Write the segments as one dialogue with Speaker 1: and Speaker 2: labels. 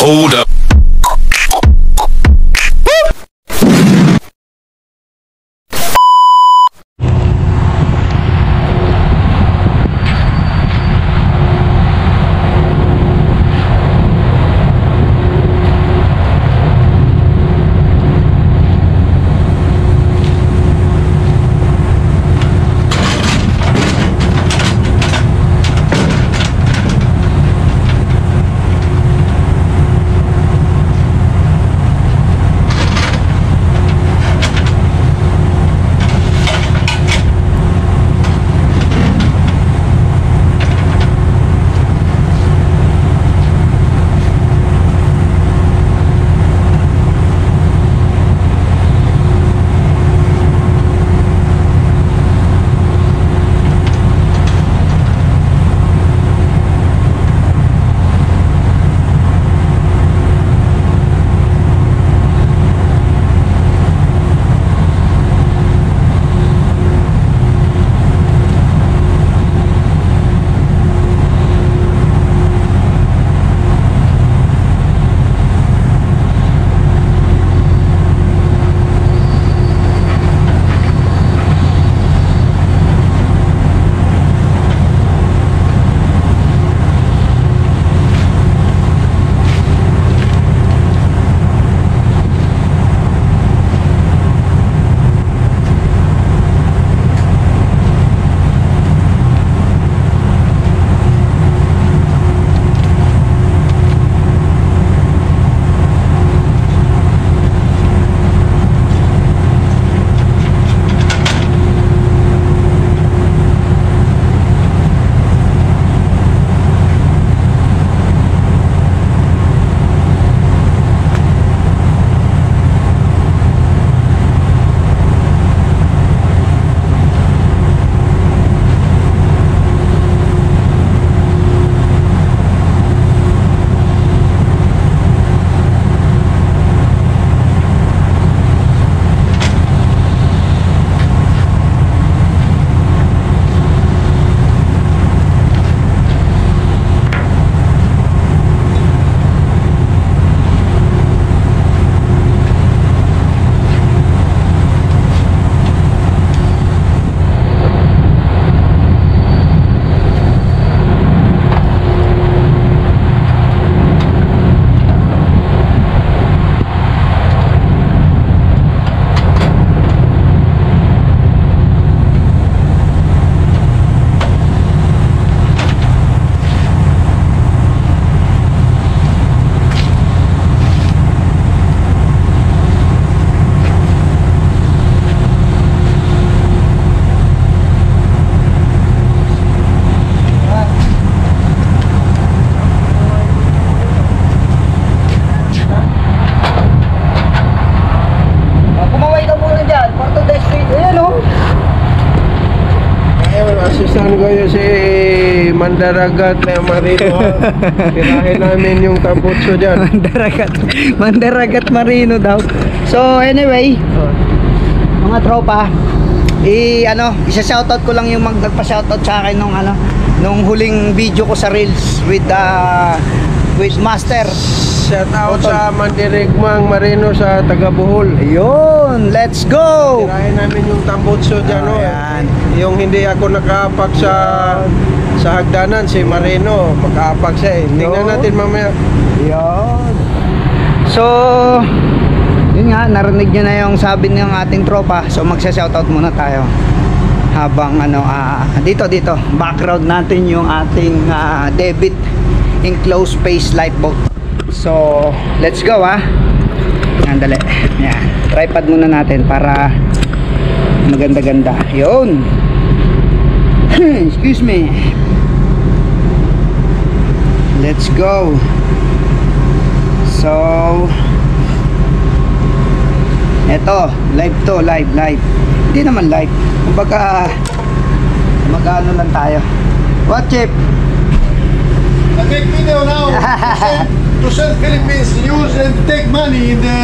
Speaker 1: Hold up.
Speaker 2: Asistan ko yun si Mandaragat na Marino. Tirahin namin yung tambutso dyan.
Speaker 3: Mandaragat Marino daw. So anyway, mga tropa, isa-shoutout ko lang yung nagpa-shoutout sa akin nung huling video ko sa Reels with Master.
Speaker 2: Shout out sa Mandirigmang Marino sa taga Bohol.
Speaker 3: Ayun, let's go!
Speaker 2: Tirahin namin yung tambutso dyan. Yung hindi ako nakaapak sa hagdanan, si Marino makaapak siya eh. Tingnan natin mamaya.
Speaker 3: Yun. So yun nga, narinig nyo na yung sabi ng ating tropa. So magsa-shoutout muna tayo habang dito background natin yung ating debit enclosed space lifeboat. So let's go Andali. Yan, tripod muna natin para maganda-ganda. Yun. Excuse me. Let's go. So eto, live to, live. Hindi naman live. Kumbaga mag-ano lang tayo. What, Chip?
Speaker 4: I make video now to send Philippines news and take money in the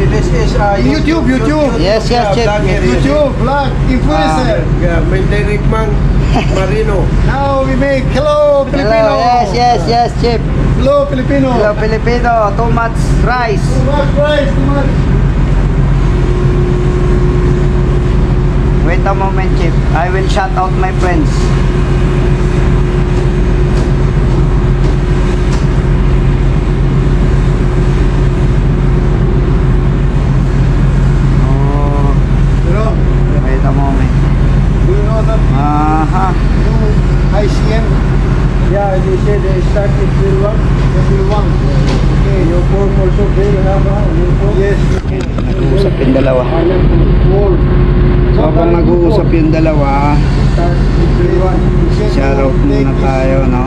Speaker 2: This is
Speaker 4: YouTube.
Speaker 3: Yes, Chip.
Speaker 4: YouTube vlog influencer.
Speaker 2: Mandirigmang Marino.
Speaker 4: Now we make hello Filipino.
Speaker 3: Yes, Chip.
Speaker 4: Hello Filipino.
Speaker 3: Hello, Filipino. Too much rice.
Speaker 4: Too much rice, too much.
Speaker 3: Wait a moment, Chip. I will shout out my friends. Oh,
Speaker 4: You know,
Speaker 3: wait a moment.
Speaker 4: do you know that
Speaker 3: Aha.
Speaker 4: new ICM?
Speaker 2: Yeah, they said they start in April 1.
Speaker 4: April 1. Okay.
Speaker 2: Your form also they have your form.
Speaker 4: Yes, okay.
Speaker 3: Nag-uusap yung dalawa.
Speaker 4: Wall.
Speaker 3: So habang nag-uusap yung dalawa,
Speaker 2: Start April 1.
Speaker 3: shoutout muna tayo, no?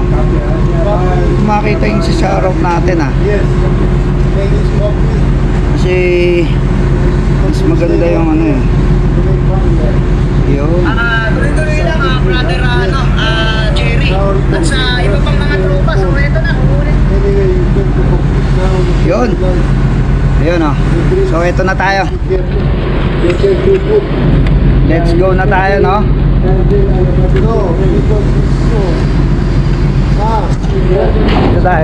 Speaker 3: Makita yung si shoutout natin, ah.
Speaker 4: Yes. Make this copy.
Speaker 3: Kasi mas maganda yung ano eh. Yun.
Speaker 1: Tuloy-tuloy lang brother Jerry. At sa iba pang mga tropa, so ito na, ulit.
Speaker 4: Anyway, you can book now.
Speaker 3: Yun. Ayun, oh. So ito na tayo.
Speaker 4: You can do good.
Speaker 3: Let's go na tayo, no?
Speaker 4: No, because it's so.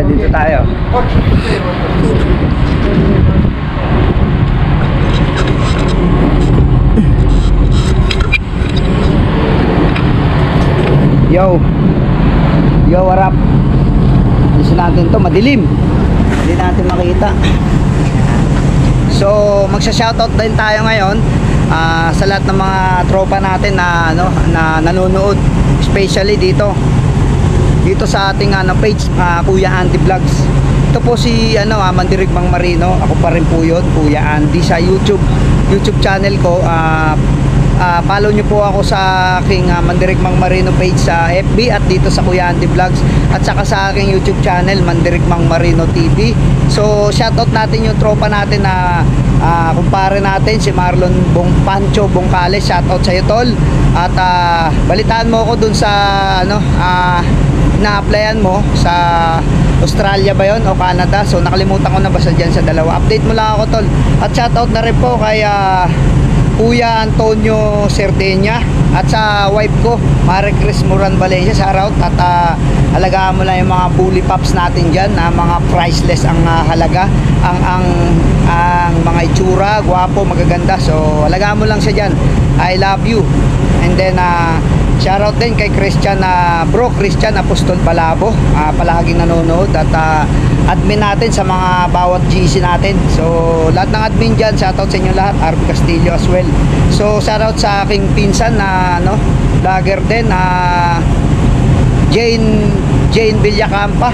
Speaker 3: Dito tayo. Yo, what up? Gusto natin to, madilim. Hindi natin makita. So, magsa-shoutout din tayo ngayon sa lahat ng mga tropa natin na nanonood, especially dito sa ating page, Kuya Andy Vlogs. Ito po si Mandirigmang Marino. Ako pa rin po 'yon, Kuya Andy sa YouTube channel ko. Follow nyo po ako sa aking Mandirigmang Marino page sa FB at dito sa Kuya Andy Vlogs at saka sa aking YouTube channel Mandirigmang Marino TV. So shoutout natin yung tropa natin na kumpare natin si Marlon Pancho Bongkales. Shoutout sa iyo, tol. At balitaan mo ako dun sa na-applyan mo sa Australia ba yon o Canada. So nakalimutan ko na basta dyan sa dalawa. Update mo lang ako, tol. At shoutout na rin po kay Kuya Antonio Cerdeña at sa wife ko Mare Chris Moran Valencia. Shoutout at alagaan mo lang yung mga bully pops natin dyan na mga priceless ang halaga, ang mga itsura, gwapo, magaganda. So alagaan mo lang siya dyan. I love you. And then shoutout din kay Christian bro Christian Apostol Balabo, palaging nanonood at admin natin sa mga bawat GC natin. So lahat ng admin dyan, shoutout sa inyo lahat. RB Castillo as well. So shoutout sa aking pinsan na vlogger din, Jane Villacampa,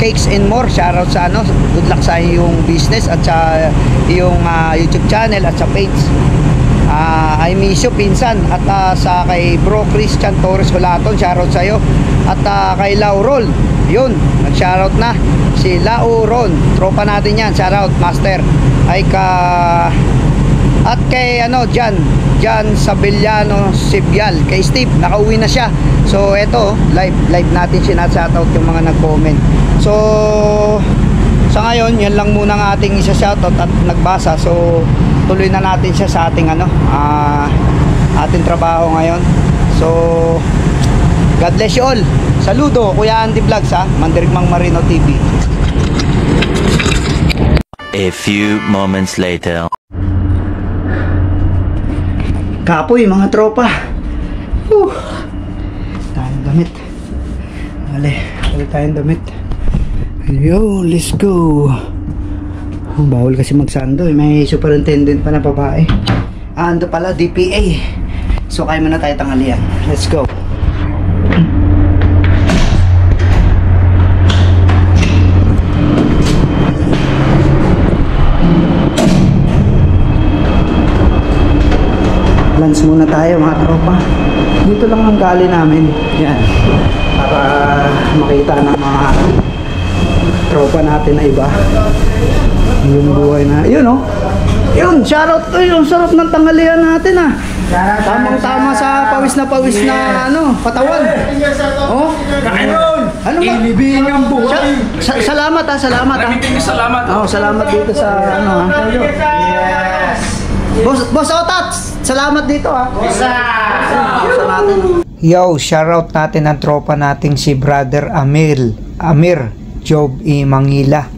Speaker 3: Cakes and More. Shoutout sa good luck sa iyong business at sa iyong YouTube channel at sa page. I miss you, pinsan. At sa kay bro Christian Torres Hulaton, shoutout sa iyo. At kay Laurol, yun, nag-shoutout na si Lauron, tropa natin yan. Shoutout master. Ay at kay Jan Sabellano Sibyal, kay Steve, nakauwi na siya. So eto, live natin sinashoutout yung mga nag-comment. So sa ngayon, yan lang muna ang ating isa-shoutout at nagbasa. So tuloy na natin siya sa ating ating trabaho ngayon. So God bless you all. Saludo, Kuya Andy Vlogs, Mandirigmang Marino TV.
Speaker 5: A few moments later.
Speaker 3: Kapoy mga tropa. Tayong damit. Wala tayong damit. Yo, let's go. Ang bawal kasi magsando eh. May superintendent pa na babae. Ando pala, DPA. So kaya muna tayo tanghalian. Let's go. Lunch muna tayo mga tropa. Dito lang ang gali namin. Yan. Para makita ng mga tropa natin na iba yung buhay na yun yun, shoutout to, yung sarap ng tanghalian natin tamang tama sa pawis na patawan. Ano ba?
Speaker 6: Inibig ang buhay.
Speaker 3: Salamat salamat salamat dito sa Boss Otats, salamat dito Sa natin. Yo, shoutout natin ang tropa nating si Brother Amir Job Mangila.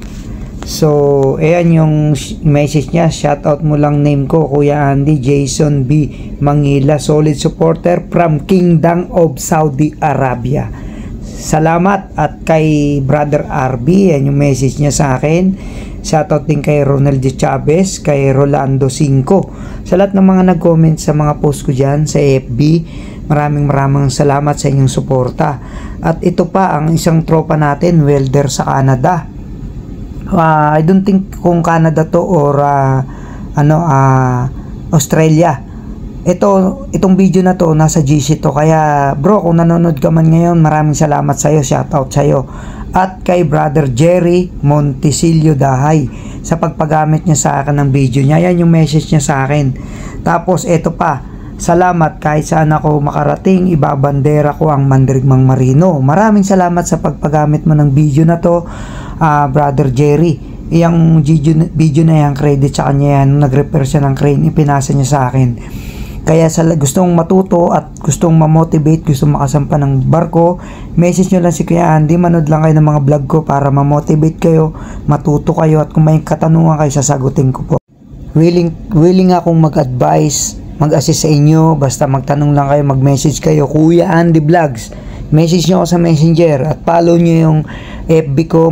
Speaker 3: So, ayan yung message niya. Shoutout mo lang name ko, Kuya Andy, Jason B. Mangila, solid supporter from Kingdom of Saudi Arabia. Salamat. At kay Brother RB, yan yung message niya sa akin. Shoutout din kay Ronald de Chavez, kay Rolando 5. Sa lahat ng mga nag-comment sa mga post ko dyan sa FB, maraming salamat sa inyong suporta. At ito pa ang isang tropa natin, welder sa Canada. I don't think kung Canada to or Australia. Itong video na to nasa GC to, kaya bro, kung nanonood ka man ngayon, maraming salamat sa iyo, shoutout sa iyo. At kay Brother Jerry Montesilio Dahay sa pagpagamit niya sa akin ng video niya. Yan yung message niya sa akin. Tapos ito pa, salamat kahit saan ako makarating, ibabandera ko ang Mandirigmang Marino. Maraming salamat sa pagpagamit mo ng video na to, Brother Jerry. Yung video na yan, credit sa kanya yan. Nag-repair siya ng crane, ipinasa niya sa akin. Kaya sa gustong matuto at gustong ma-motivate, gustong makasampa ng barko, message nyo lang si Kuya Andy, manood lang kayo ng mga vlog ko para ma-motivate kayo, matuto kayo, at kung may katanungan kayo, sasagutin ko po. Willing akong mag-advise, mag-assist sa inyo, basta magtanong lang kayo, mag-message kayo, Kuya Andy Vlogs. Message nyo ako sa Messenger at follow nyo yung FB ko,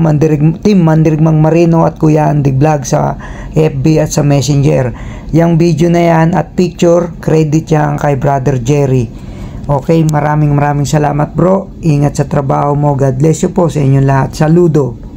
Speaker 3: Team Mandirigmang Marino at Kuya Andy Vlog sa FB at sa Messenger. Yung video na yan at picture, credit yan kay Brother Jerry. Okay, maraming salamat bro. Ingat sa trabaho mo. God bless you po sa inyong lahat. Saludo.